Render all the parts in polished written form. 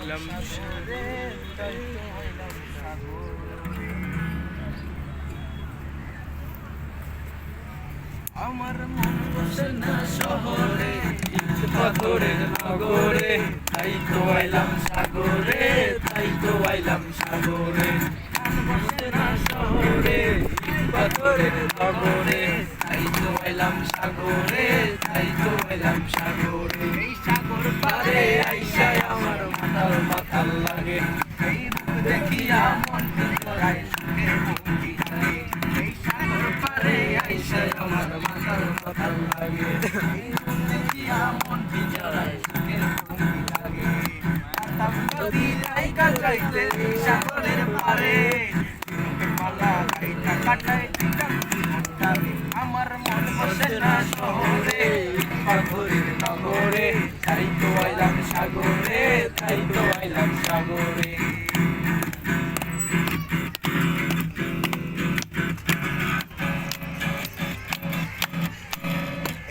আইলাম সাগরে, তাই তো আইলাম সাগরে। আমার মন বসে না শহরে, ইট পাথরের নগরে, তাই তো আইলাম সাগরে, তাই তো আইলাম সাগরে। মন বসে না শহরে, ইট পাথরের নগরে, তাই তো আইলাম সাগরে, তাই তো আইলাম সাগরে। এই সাগর পারে পারে আইসায় আমার মাতাল মাতাল লাগে, এই রূপ দেখিয়া মন জড়ায় সুখের ভঙ্গি লাগে। এই সাগর পারে আইসায় আমার মাতাল মাতাল লাগে। এই রূপ দেখিয়া মন জড়ায় সুখের ভঙ্গি লাগে। পাতাম নদী নায়িকা যাইতে এই সাগরের পারে, ঝিনুকের মালা গাইতা কাটায় দিতাম জীবনটারে। আমার মন বসে না শহরে, পাথরের নগরে, তাই তো আইলাম সাগরে, তাই তো আইলাম সাগরে।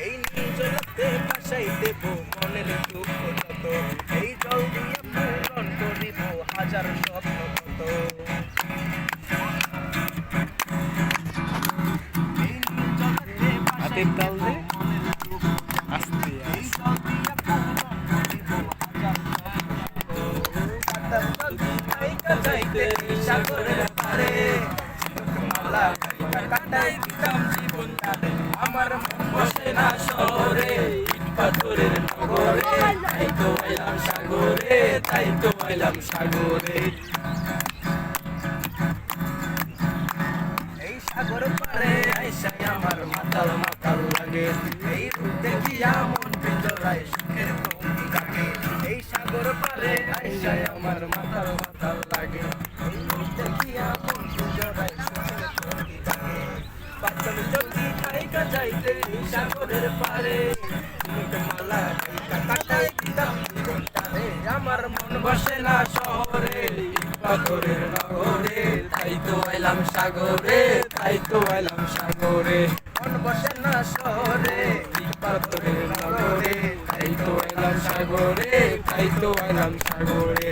এই নীল জলতে ভাসাই দেব মনের দুঃখ যত, এই জল দিয়ে পূরণ করিব হাজার স্বপ্ন কত। এই নীল জলতে ভাসাই হাতের তাল দেব দে। মনের দুঃখ যত, আস্তে এই জল দিয়ে পূরণ করিব হাজার স্বপ্ন কত। পাতাম নদী নায়িকা যাইতে এই সাগরের পারে, ঝিনুক মালা গাইতা কাটাই দিতাম জীবনটারে। আমার মন বসে না শহরে, ইট পাথরের নগরে, তাই তো আইলাম সাগরে, তাই তো আইলাম সাগরে। এই সাগর পারে আইসাই আমার মাতাল মাতাল লাগে। এই রূপ দেখিয়া মন জড়ায় সুখের ভঙ্গি কাটে। এই সাগর পারে আইসাই আমার মাতাল মাতাল লাগে। এই রূপ দেখিয়া মন জড়ায় সুখের ভঙ্গি কাটে। পাতাম যদি নায়িকা যাইতে এই সাগরের পারে, ঝিনুকের মালা গাইতা কাটাই দিতাম জীবনটারে। আমার মন বসে না শহরে, পাথরের নগরে, তাই তো আইলাম সাগরে, তাই তো আইলাম সাগরে। মন বসে না শহরে, ইট পাথরের নগরে, তাই তো আইলাম সাগরে, তাই তো আইলাম সাগরে।